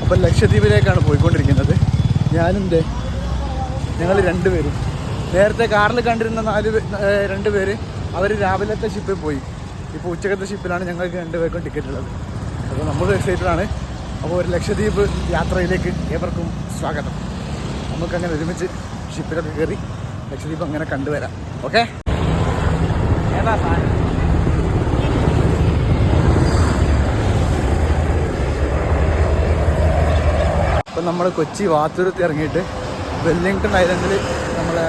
ഇപ്പം ലക്ഷദ്വീപിലേക്കാണ് പോയിക്കൊണ്ടിരിക്കുന്നത്. ഞങ്ങൾ രണ്ടുപേരും. നേരത്തെ കാറിൽ കണ്ടിരുന്ന രണ്ട് പേര് അവർ രാവിലത്തെ ഷിപ്പിൽ പോയി. ഇപ്പോൾ ഉച്ചക്കത്തെ ഷിപ്പിലാണ് ഞങ്ങൾക്ക് രണ്ടുപേർക്കും ടിക്കറ്റ് ഉള്ളത്. അപ്പോൾ നമ്മൾ എക്സൈറ്റഡാണ്. അപ്പോൾ ഒരു ലക്ഷദ്വീപ് യാത്രയിലേക്ക് ഏവർക്കും സ്വാഗതം. നമുക്കങ്ങനെ ഒരുമിച്ച് ഷിപ്പിലൊക്കെ കയറി ലക്ഷദ്വീപ് അങ്ങനെ കണ്ടുവരാം. ഓക്കെ, ഏതാ സാധനം? ഇപ്പം നമ്മൾ കൊച്ചി വാത്തൂരത്ത് ഇറങ്ങിയിട്ട് വെല്ലിംഗ്ടൺ ഐലൻഡിൽ നമ്മളെ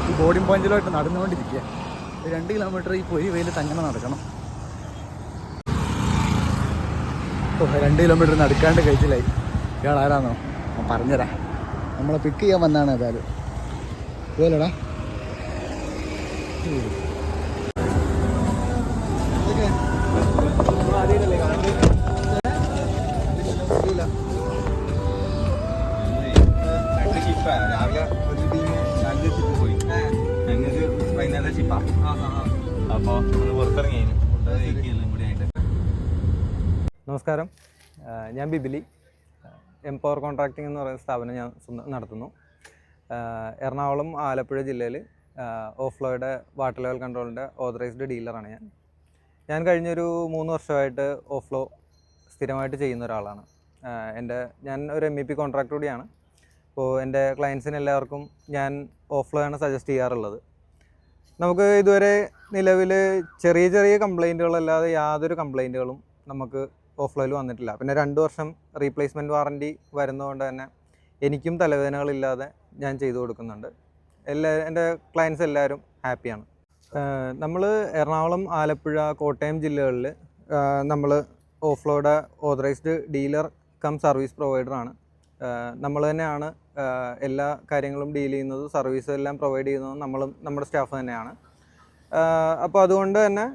ഈ ബോർഡിംഗ് പോയിന്റിലോട്ട് നടന്നുകൊണ്ടിരിക്കുക. 2 കിലോമീറ്റർ ഈ പൊരി വെയിൽ തന്നെ നടക്കണം. 2 കിലോമീറ്റർ നടക്കാണ്ട് കഴിച്ചില്ലായി. ഇയാൾ ആരാന്നോ ഞാൻ പറഞ്ഞുതരാം. നമ്മളെ പിക്ക് ചെയ്യാൻ വന്നാണ്. ഏതായാലും പോലടാ. രാവിലെ ഒരു ടീം രണ്ട് ഷിപ്പ് പോയി. ഞങ്ങൾക്ക് വൈകുന്നേരത്തെ ഷിപ്പാണ്. അപ്പോൾ ഒന്ന് പുറത്തിറങ്ങി എല്ലാം കൂടി ആയിട്ട്. നമസ്കാരം, ഞാൻ ബിബിലി. എംപവർ കോൺട്രാക്ടിംഗ് എന്ന് പറയുന്ന സ്ഥാപനം ഞാൻ നടത്തുന്നു. എറണാകുളം ആലപ്പുഴ ജില്ലയിൽ ഓഫ്ലോയുടെ വാട്ടർ ലെവൽ കൺട്രോളിൻ്റെ ഓതറൈസ്ഡ് ഡീലറാണ് ഞാൻ കഴിഞ്ഞൊരു 3 വർഷമായിട്ട് ഓഫ്ലോ സ്ഥിരമായിട്ട് ചെയ്യുന്ന ഒരാളാണ്. ഞാൻ ഒരു MEP കോൺട്രാക്ടർ കൂടിയാണ്. അപ്പോൾ എൻ്റെ ക്ലയൻസിന് എല്ലാവർക്കും ഞാൻ ഓഫ്ലോയാണ് സജസ്റ്റ് ചെയ്യാറുള്ളത്. നമുക്ക് ഇതുവരെ നിലവിൽ ചെറിയ കംപ്ലൈൻറ്റുകളല്ലാതെ യാതൊരു കംപ്ലൈൻറ്റുകളും നമുക്ക് ഓഫ്ലോയിൽ വന്നിട്ടില്ല. പിന്നെ 2 വർഷം റീപ്ലേസ്മെൻറ്റ് വാറൻറ്റി വരുന്നതുകൊണ്ട് തന്നെ എനിക്കും തലവേദനകളില്ലാതെ ഞാൻ ചെയ്തു കൊടുക്കുന്നുണ്ട്. എൻ്റെ ക്ലയൻസ് എല്ലാവരും ഹാപ്പിയാണ്. നമ്മൾ എറണാകുളം, ആലപ്പുഴ, കോട്ടയം ജില്ലകളിൽ നമ്മൾ ഓഫ്ലോയുടെ ഓതറൈസ്ഡ് ഡീലർ കം സർവീസ് പ്രൊവൈഡറാണ്. നമ്മൾ തന്നെയാണ് എല്ലാ കാര്യങ്ങളും ഡീൽ ചെയ്യുന്നത്, സർവീസ് എല്ലാം പ്രൊവൈഡ് ചെയ്യുന്നത് നമ്മുടെ സ്റ്റാഫ് തന്നെയാണ്. അപ്പോൾ അതുകൊണ്ട് തന്നെ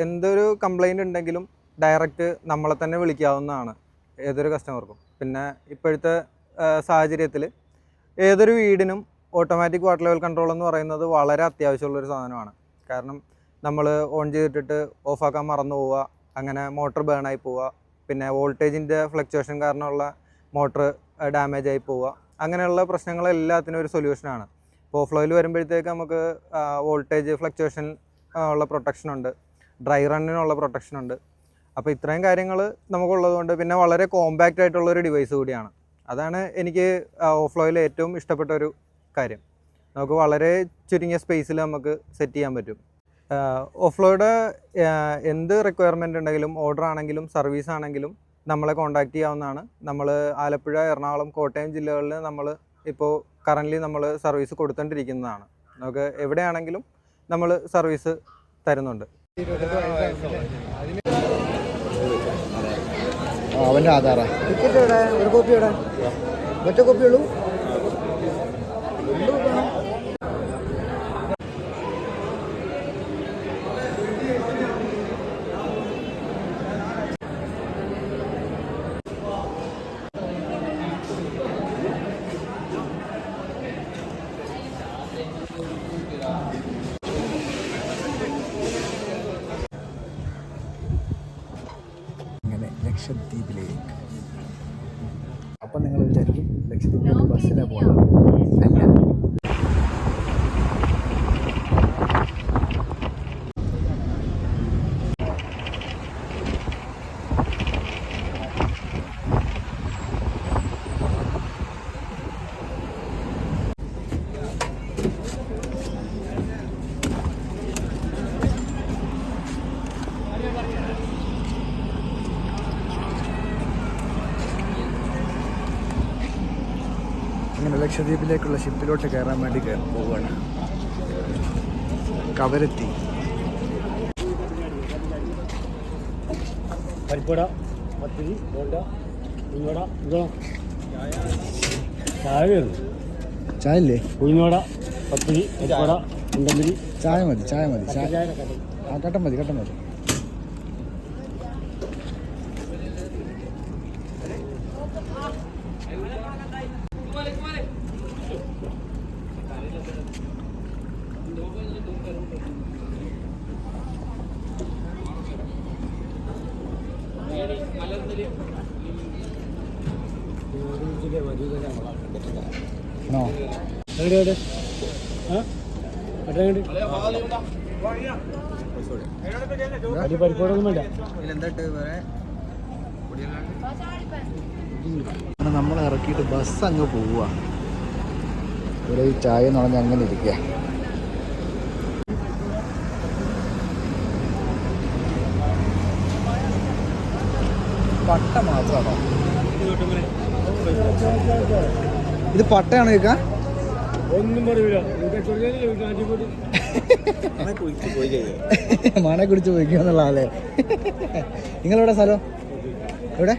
എന്തൊരു കംപ്ലൈൻറ്റ് ഉണ്ടെങ്കിലും ഡയറക്റ്റ് നമ്മളെ തന്നെ വിളിക്കാവുന്നതാണ് ഏതൊരു കസ്റ്റമർക്കും. പിന്നെ ഇപ്പോഴത്തെ സാഹചര്യത്തിൽ ഏതൊരു വീടിനും ഓട്ടോമാറ്റിക് വാട്ടർ ലെവൽ കൺട്രോൾ എന്ന് പറയുന്നത് വളരെ അത്യാവശ്യമുള്ളൊരു സാധനമാണ്. കാരണം നമ്മൾ ഓൺ ചെയ്തിട്ടിട്ട് ഓഫാക്കാൻ മറന്നു പോവുക, അങ്ങനെ മോട്ടർ ബേണായി പോവുക, പിന്നെ വോൾട്ടേജിൻ്റെ ഫ്ലക്ച്വേഷൻ കാരണമുള്ള മോട്ടർ ഡാമേജ് ആയി പോവുക, അങ്ങനെയുള്ള പ്രശ്നങ്ങളെല്ലാത്തിനും ഒരു സൊല്യൂഷനാണ്. ഇപ്പോൾ ഓഫ്ലോയിൽ വരുമ്പോഴത്തേക്ക് നമുക്ക് വോൾട്ടേജ് ഫ്ലക്ച്വേഷൻ ഉള്ള പ്രൊട്ടക്ഷനുണ്ട്, ഡ്രൈ റണ്ണിനുള്ള പ്രൊട്ടക്ഷനുണ്ട്. അപ്പോൾ ഇത്രയും കാര്യങ്ങൾ നമുക്കുള്ളതുകൊണ്ട് പിന്നെ വളരെ കോമ്പാക്റ്റ് ആയിട്ടുള്ളൊരു ഡിവൈസ് കൂടിയാണ്. അതാണ് എനിക്ക് ഓഫ്ലോയിൽ ഏറ്റവും ഇഷ്ടപ്പെട്ട ഒരു കാര്യം. നമുക്ക് വളരെ ചുരുങ്ങിയ സ്പേസിൽ നമുക്ക് സെറ്റ് ചെയ്യാൻ പറ്റും. ഓഫ്ലോയുടെ എന്ത് റിക്വയർമെൻ്റ് ഉണ്ടെങ്കിലും, ഓർഡർ ആണെങ്കിലും സർവീസ് ആണെങ്കിലും നമ്മളെ കോൺടാക്റ്റ് ചെയ്യാവുന്നതാണ്. നമ്മൾ ആലപ്പുഴ, എറണാകുളം, കോട്ടയം ജില്ലകളിൽ നമ്മൾ ഇപ്പോൾ കറൻ്റ്ലി നമ്മൾ സർവീസ് കൊടുത്തുകൊണ്ടിരിക്കുന്നതാണ്. നമുക്ക് എവിടെയാണെങ്കിലും നമ്മൾ സർവീസ് തരുന്നുണ്ട്. അവൻ്റെ ആധാറാ ടിക്കറ്റ് എവിടെ? ഒരു കോപ്പി എവിടെ? ഒറ്റ കോപ്പിയുള്ളൂ. ലക്ഷദ്വീപിലേക്ക്. അപ്പം നിങ്ങൾ വിചാരിക്കും ലക്ഷദ്വീപിലേക്ക് ബസ്സിലാണ് പോകുന്നത്. അല്ല, അങ്ങനെ ലക്ഷദ്വീപിലേക്കുള്ള ഷിപ്പിലോട്ട് കയറാൻ വേണ്ടി പോവുകയാണ്. കവരത്തി. പരിപ്പുവട, പത്തിരി, ബോണ്ട, ഉഴുന്നുവട, ചായ ചായല്ലേ? ഉഴുന്നുവട, പത്തിരി, പരിപ്പുവട, ഉണ്ടമ്പരി. ചായ മതി. കട്ടൻ മതി. ആണോ? എവിടെ ആ അടി പരിപ്പോടൊന്നും വേണ്ട. നമ്മൾ ഇറക്കിയിട്ട് ബസ് അങ്ങ് പോവുക. ഇവിടെ ഈ ചായ എന്ന് പറഞ്ഞാൽ അങ്ങനെ ഇരിക്കുക. പട്ട മാത്രമാണോ ഇത്? പട്ടയാണ് കേൾക്കാൻ ഒന്നും പറയൂല. മണ കുടിച്ച് പോയിക്കുക എന്നുള്ള ആളെ. നിങ്ങളെവിടെ സ്ഥലം? എവിടെ?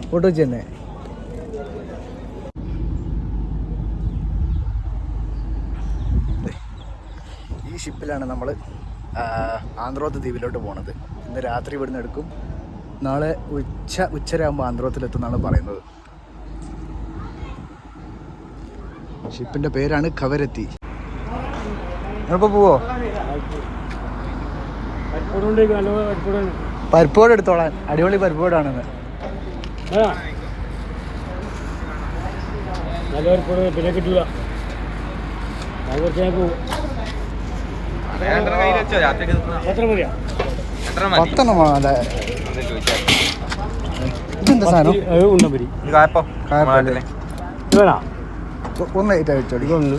ഫോട്ടോ വെച്ച് തന്നെ. ഈ ഷിപ്പിലാണ് നമ്മൾ ആന്ത്രോത്ത് ദ്വീപിലോട്ട് പോണത്. ഇന്ന് രാത്രി ഇവിടുന്ന് എടുക്കും. നാളെ ഉച്ചരാകുമ്പോൾ ആന്ത്രോത്തിലെത്തുമെന്നാണ് പറയുന്നത്. ഷിപ്പിൻ്റെ പേരാണ് കവരത്തി. നിങ്ങളിപ്പോൾ പോവോ? പരിപ്പോട് എടുത്തോളാൻ. അടിപൊളി പരിപ്പോടാണെന്ന്. നല്ല പരിപ്പോട് പിന്നെ കിട്ടില്ല. പോകും. എത്ര മതിയാ? 10 അതെ. ഇതെന്താ സാധനം? ഉണ്ടമ്പരി. ഒന്ന് ലൈറ്റ് വെച്ചോടി. ഇതൊന്ന്,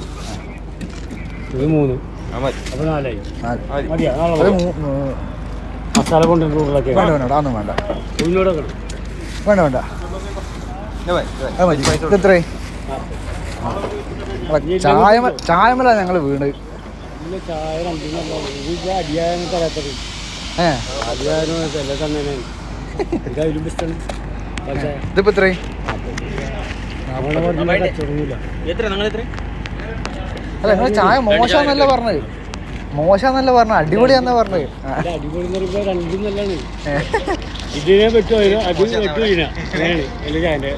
ഇത് 3, അപ്പോൾ 4 ആയി. മതിയാ? നാളെ മസാല കൊണ്ടുവരുന്നതൊക്കെ വേണ്ട അതൊന്നും വേണ്ട. ഉള്ളോടൊക്കെ വേണ്ട ഇതെത്രേ? ചായമല ഞങ്ങൾ വീണ്. ചായ രണ്ടിനും അടിയാനും തരാത്തത്. അടിയാനും എല്ലാ തന്നെ ഇതിലും ഇഷ്ടമാണ്. പക്ഷേ ഇതിപ്പോ എത്രേ? കച്ചവടമില്ല. അല്ല നിങ്ങൾ ചായ മോശമെന്നല്ല പറഞ്ഞത്. മോശമെന്നല്ല പറഞ്ഞത്, അടിപൊളിയാന്നാ പറഞ്ഞത്. അടിപൊളി എന്ന് പറയുമ്പോൾ രണ്ടും നല്ലതാണ്. ഇതിനെ പറ്റുമോ? അത് പറ്റും. അങ്ങനെയാണ് എൻ്റെ ചായൻ്റെ.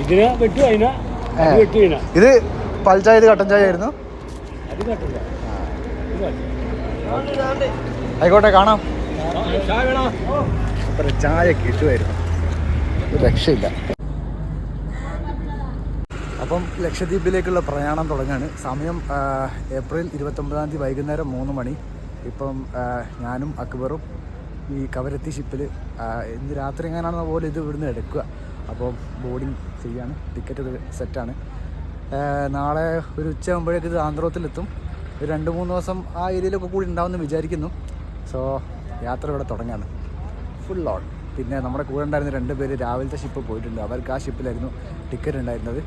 ഇതിനെ പറ്റും, അതിനെ അത് പറ്റും. ഇത് പാൽച്ചായ, ഇത് കട്ടൻ ചായ ആയിരുന്നു. അത് കട്ടില്ല. ആയിക്കോട്ടെ, കാണാം. ചായ കിട്ടുമായിരുന്നു, രക്ഷയില്ല. അപ്പം ലക്ഷദ്വീപിലേക്കുള്ള പ്രയാണം തുടങ്ങുകയാണ്. സമയം ഏപ്രിൽ 29-ാം തീയതി വൈകുന്നേരം 3 മണി. ഇപ്പം ഞാനും അക്ബറും ഈ കവരത്തി ഷിപ്പിൽ ഇന്ന് രാത്രി എങ്ങനെയാണെന്ന പോലെ ഇത് ഇവിടുന്ന് എടുക്കുക. അപ്പോൾ ബോർഡിങ് ചെയ്യാണ്. ടിക്കറ്റ് സെറ്റാണ്. നാളെ ഒരു ഉച്ചയാകുമ്പോഴേക്ക് ഇത് ആന്ധ്രത്തിലെത്തും. ഒരു 2-3 ദിവസം ആ ഏരിയയിലൊക്കെ കൂടി ഉണ്ടാവുമെന്ന് വിചാരിക്കുന്നു. സോ യാത്ര ഇവിടെ തുടങ്ങുകയാണ്, ഫുൾ ഓൺ. പിന്നെ നമ്മുടെ കൂടെ ഉണ്ടായിരുന്ന 2 പേര് രാവിലത്തെ ഷിപ്പ് പോയിട്ടുണ്ട്. അവർക്ക് ആ ഷിപ്പിലായിരുന്നു ടിക്കറ്റ് ഉണ്ടായിരുന്നത്.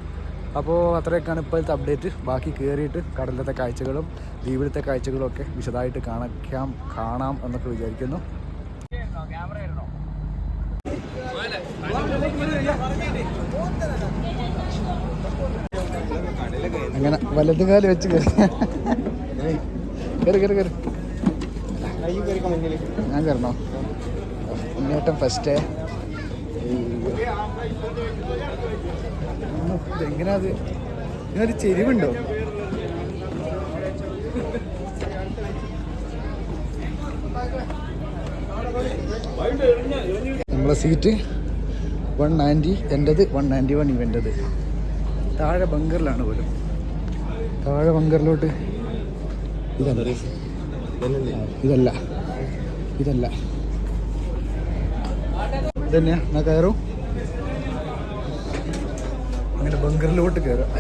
അപ്പോൾ അത്രയൊക്കെയാണ് ഇപ്പോഴത്തെ അപ്ഡേറ്റ്. ബാക്കി കയറിയിട്ട് കടലിലത്തെ കാഴ്ചകളും ദ്വീപിലത്തെ കാഴ്ചകളും ഒക്കെ വിശദമായിട്ട് കാണാം എന്നൊക്കെ വിചാരിക്കുന്നു. അങ്ങനെ വലതുകാല് വെച്ച് കയറി ഞാൻ കയറണോ? മുന്നേറ്റം ഫസ്റ്റ്. ഇതെങ്ങനെയാ? അത് ഇങ്ങനൊരു ചെരിവുണ്ടോ? നമ്മളെ സീറ്റ് 190, എൻ്റെത് 191 ഇവൻ്റെത്. താഴെ ബങ്കറിലാണ് പോലും. താഴെ ബങ്കറിലോട്ട് ഇതല്ല ഇതന്നെയാ. ഞാൻ കയറും. അങ്ങനെ ബങ്കറിലോട്ട് കയറാം.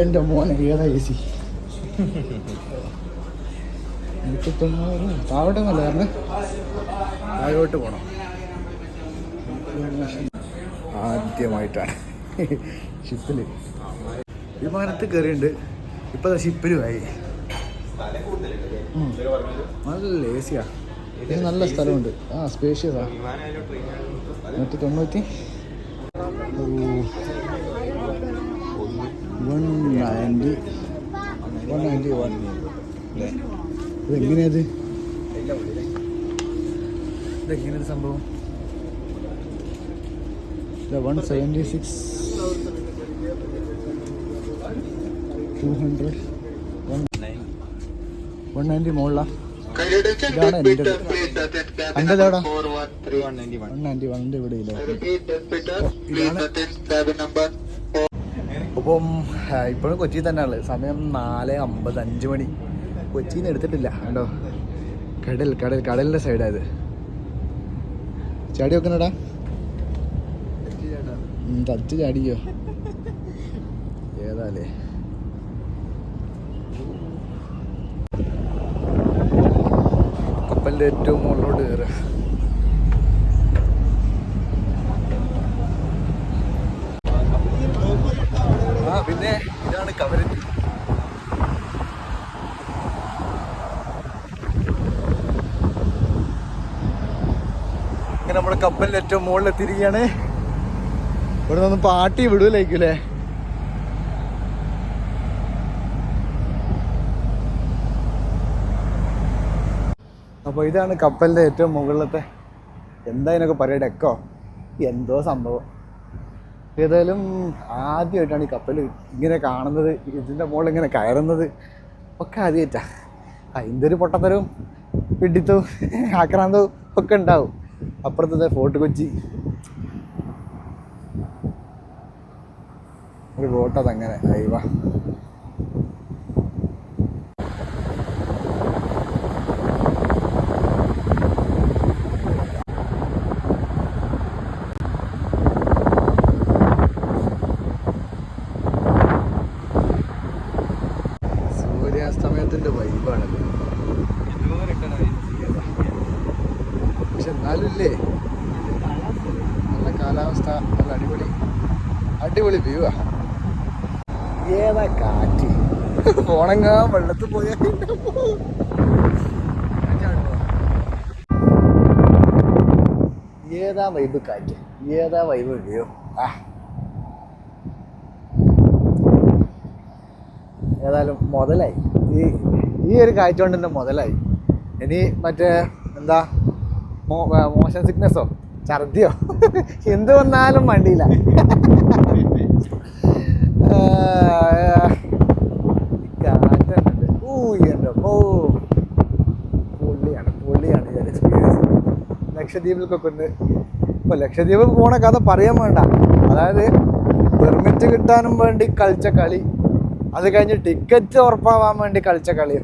എൻ്റെ മോനെ ഏതാ AC? താഴോട്ടൊന്നല്ല കാരണം താഴോട്ട് പോകണം. ആദ്യമായിട്ടാണ് ഷിപ്പിൽ വിമാനത്തിൽ കയറിയുണ്ട്. ഇപ്പം ഷിപ്പിലുമായി. നല്ല ഏസിയാ. ഇത് നല്ല സ്ഥലമുണ്ട്. സ്പേഷ്യസാ. 190 191 അല്ലേ? ഇതെങ്ങനെയത്? ഇതെങ്ങനെയത് സംഭവം? 176 200 190 മുകളിലാണ്. ഇതാണ് എൻ്റെ അൻ്റെതാടാ 191. 191 ഇവിടെ ഇല്ല. അപ്പം ഇപ്പോഴും കൊച്ചിയിൽ തന്നെയാണ്. സമയം 4:50, 5 മണി. കൊച്ചിയിൽ നിന്ന് എടുത്തിട്ടില്ല കണ്ടോ. കടലിൻ്റെ സൈഡായത്. ചാടി വെക്കണടാ, തച്ച് ചാടിക്കോ. ഏതാലേ കപ്പലിൻ്റെ ഏറ്റവും മുകളിലോട്ട് കയറുക. പിന്നെ ഇതാണ് കവരത്തി. ഇങ്ങനെ നമ്മുടെ കപ്പലിൻ്റെ ഏറ്റവും മുകളിൽ എത്തിയിരിക്കുകയാണ്. ഇവിടെ നിന്ന് പാട്ടി വിടൂലായിരിക്കൂലേ. അപ്പോൾ ഇതാണ് കപ്പലിൻ്റെ ഏറ്റവും മുകളിലത്തെ എന്താ ഇതിനൊക്കെ പറയുക, ഡെക്കോ എന്തോ സംഭവം. ഏതായാലും ആദ്യമായിട്ടാണ് ഈ കപ്പൽ ഇങ്ങനെ കാണുന്നത്, ഇതിൻ്റെ മുകളിൽ ഇങ്ങനെ കയറുന്നത് ഒക്കെ ആദ്യമായിട്ടാണ്. അതിൻ്റെ ഒരു പൊട്ടത്തരവും പിടിത്തവും ആക്രാന്തവും ഒക്കെ ഉണ്ടാവും. അപ്പുറത്തെ ഫോർട്ട് കൊച്ചി ഒരു ബോട്ടതങ്ങനെ അയവ. സൂര്യാസ്തമയത്തിൻ്റെ വൈബാണത്. പക്ഷെ എന്നാലും ഇല്ലേ, നല്ല കാലാവസ്ഥ, നല്ല അടിപൊളി വ്യൂവാ. ഏതാ കാറ്റ്, ഓണങ്ങാ വെള്ളത്തിൽ പോയാ. ഏതാ വൈബ് കാറ്റ്, ഏതാ വൈബ് വ്യൂ. ഏതായാലും മുതലായി ഈ ഒരു കാഴ്ച കൊണ്ട് തന്നെ മുതലായി. ഇനി മറ്റേ എന്താ മോഷൻ സിക്നെസ്സോ ഛർദിയോ എന്ത് വന്നാലും വണ്ടിയില്ല. കാറ്റുണ്ട്. എൻ്റെ പൊള്ളിയാണ് ഞാൻ എക്സ്പീരിയൻസ്. ലക്ഷദ്വീപിലൊക്കെ ഒന്ന് ഇപ്പോൾ ലക്ഷദ്വീപ് പോണ കഥ പറയാൻ വേണ്ട. അതായത് പെർമിറ്റ് കിട്ടാനും വേണ്ടി കളിച്ച കളി, അത് കഴിഞ്ഞ് ടിക്കറ്റ് ഉറപ്പാവാൻ വേണ്ടി കളിച്ച കളി.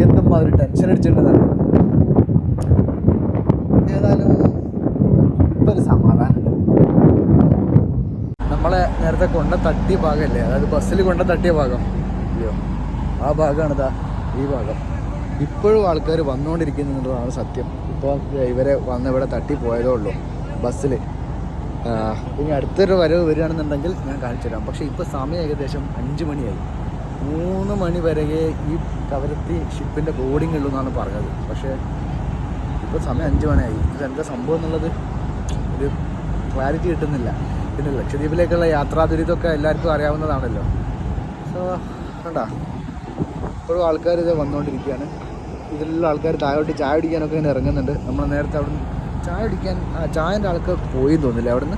എന്തും അതൊരു ടെൻഷൻ അടിച്ചിട്ടുണ്ടതാണ്. ഏതായാലും ഇപ്പം ഒരു സമാധാനമുണ്ട്. നമ്മളെ നേരത്തെ കൊണ്ട തട്ടിയ ഭാഗമല്ലേ, അതായത് ബസ്സിൽ കൊണ്ട തട്ടിയ ഭാഗം, അയ്യോ ആ ഭാഗമാണിതാ ഈ ഭാഗം. ഇപ്പോഴും ആൾക്കാർ വന്നുകൊണ്ടിരിക്കുന്നുള്ളതാണ് സത്യം. ഇപ്പോൾ ഇവരെ വന്ന് ഇവിടെ തട്ടി പോയതേ ഉള്ളൂ ബസ്സിൽ. ഇനി അടുത്തൊരു വരവ് വരികയാണെന്നുണ്ടെങ്കിൽ ഞാൻ കാണിച്ചു തരാം. പക്ഷേ ഇപ്പോൾ സമയം ഏകദേശം 5 മണിയായി. 3 മണി വരെ ഈ കവരത്തി ഷിപ്പിൻ്റെ ബോർഡിംഗ് ഉള്ളൂ എന്നാണ് പറഞ്ഞത്. പക്ഷേ ഇപ്പോൾ സമയം 5 മണിയായി. ഇതെന്താ സംഭവം എന്നുള്ളത് ഒരു ക്ലാരിറ്റി കിട്ടുന്നില്ല. പിന്നെ ലക്ഷദ്വീപിലേക്കുള്ള യാത്രാ ദുരിതമൊക്കെ എല്ലാവർക്കും അറിയാവുന്നതാണല്ലോ. സോ കണ്ടാ ഇപ്പോഴും ആൾക്കാർ ഇത് വന്നുകൊണ്ടിരിക്കുകയാണ്. ഇതിലുള്ള ആൾക്കാർ താഴോട്ട് ചായ കുടിക്കാനൊക്കെ ഇങ്ങനെ ഇറങ്ങുന്നുണ്ട്. നമ്മൾ നേരത്തെ അവിടെ നിന്ന് ചായ കുടിക്കാൻ ചായൻ്റെ ആൾക്കാർ പോയി തോന്നില്ല അവിടെ നിന്ന്.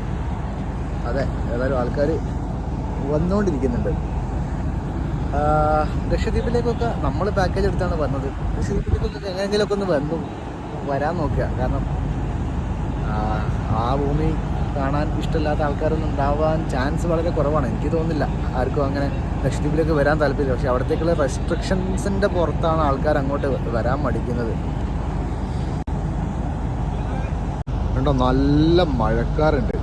അതെ, ഏതായാലും ആൾക്കാർ വന്നുകൊണ്ടിരിക്കുന്നുണ്ട്. ലക്ഷദ്വീപിലേക്കൊക്കെ നമ്മൾ പാക്കേജ് എടുത്താണ് വന്നത്. ലക്ഷദ്വീപിലേക്കൊക്കെ എങ്ങനെയെങ്കിലുമൊക്കെ ഒന്ന് വരാൻ നോക്കുക. കാരണം ആ ഭൂമി കാണാൻ ഇഷ്ടമില്ലാത്ത ആൾക്കാരൊന്നും ഉണ്ടാവാൻ ചാൻസ് വളരെ കുറവാണ്. എനിക്ക് തോന്നുന്നില്ല ആർക്കും അങ്ങനെ ലക്ഷദ്വീപിലേക്ക് വരാൻ താല്പര്യമില്ല. പക്ഷേ അവിടത്തേക്കുള്ള റെസ്ട്രിക്ഷൻസിൻ്റെ പുറത്താണ് ആൾക്കാർ അങ്ങോട്ട് വരാൻ മടിക്കുന്നത്. കണ്ടോ, നല്ല മഴക്കാറുണ്ട്.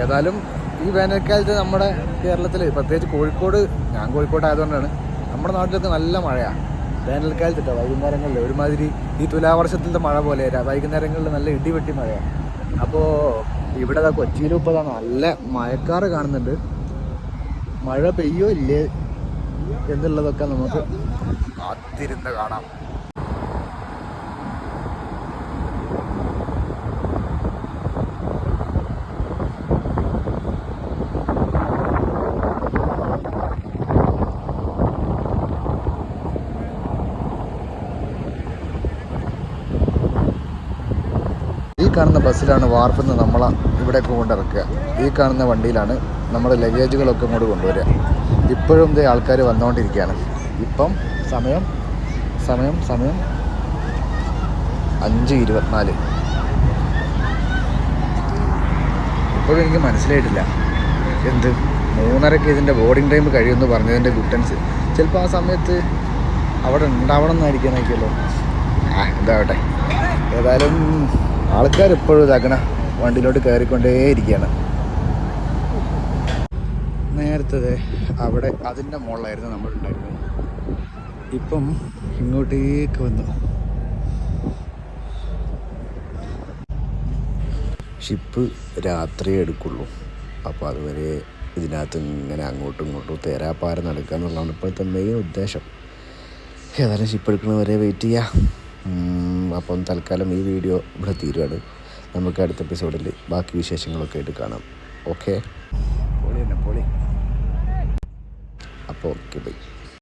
ഏതായാലും ഈ വേനൽക്കാലത്ത് നമ്മുടെ കേരളത്തിൽ, പ്രത്യേകിച്ച് കോഴിക്കോട്, ഞാൻ കോഴിക്കോട് ആയതുകൊണ്ടാണ്, നമ്മുടെ നാട്ടിലൊക്കെ നല്ല മഴയാണ് വേനൽക്കാലത്ത് കേട്ടോ. വൈകുന്നേരങ്ങളിൽ ഒരുമാതിരി ഈ തുലാവർഷത്തിൻ്റെ മഴ പോലെ വൈകുന്നേരങ്ങളിൽ നല്ല ഇടിവെട്ടി മഴയാണ്. അപ്പോൾ ഇവിടെ കൊച്ചിയിലും ഇപ്പോൾ നല്ല മഴക്കാറ് കാണുന്നുണ്ട്. മഴ പെയ്യോ ഇല്ലേ എന്നുള്ളതൊക്കെ നമുക്ക് കാത്തിരുന്ന് കാണാം. ഈ കാണുന്ന ബസ്സിലാണ് വാർപ്പിൽ നിന്ന് നമ്മളെ ഇവിടേക്ക് കൊണ്ടിറക്കുക. ഈ കാണുന്ന വണ്ടിയിലാണ് നമ്മുടെ ലഗേജുകളൊക്കെ ഇങ്ങോട്ട് കൊണ്ടുവരിക. ഇപ്പോഴും ഇതേ ആൾക്കാർ വന്നുകൊണ്ടിരിക്കുകയാണ്. ഇപ്പം സമയം സമയം 5:24. ഇപ്പോഴും എനിക്ക് മനസ്സിലായിട്ടില്ല എന്ത് 3:30 ഇതിൻ്റെ ബോർഡിംഗ് ടൈം കഴിയുമെന്ന് പറഞ്ഞതിൻ്റെ ഗുട്ടൻസ്. ചിലപ്പോൾ ആ സമയത്ത് അവിടെ ഉണ്ടാവണം എന്നായിരിക്കാനായിരിക്കുമല്ലോ. എന്താവട്ടെ, ഏതായാലും ആൾക്കാർ ഇപ്പോഴും ഇതാക്കണ വണ്ടിയിലോട്ട് കയറിക്കൊണ്ടേയിരിക്കുകയാണ്. നേരത്തെ അവിടെ അതിൻ്റെ മുകളിലായിരുന്നു നമ്മളുണ്ടായിരുന്നത്. ഇപ്പം ഇങ്ങോട്ടേക്ക് വന്നു. ഷിപ്പ് രാത്രിയേ എടുക്കുള്ളൂ. അപ്പോൾ അതുവരെ ഇതിനകത്ത് ഇങ്ങനെ അങ്ങോട്ടും ഇങ്ങോട്ടും തേരാപ്പാര നടക്കുക എന്നുള്ളതാണ് ഇപ്പോഴത്തെ മെയിൻ ഉദ്ദേശം. ഏതായാലും ഷിപ്പ് എടുക്കുന്നവരെ വെയിറ്റ് ചെയ്യാം. അപ്പം തൽക്കാലം ഈ വീഡിയോ ഇവിടെ തീരുകയാണ്. നമുക്ക് അടുത്ത എപ്പിസോഡിൽ ബാക്കി വിശേഷങ്ങളൊക്കെ ആയിട്ട് കാണാം. ഓക്കെ, പൊളി തന്നെ പൊളി. അപ്പോൾ ഓക്കെ, ബൈ.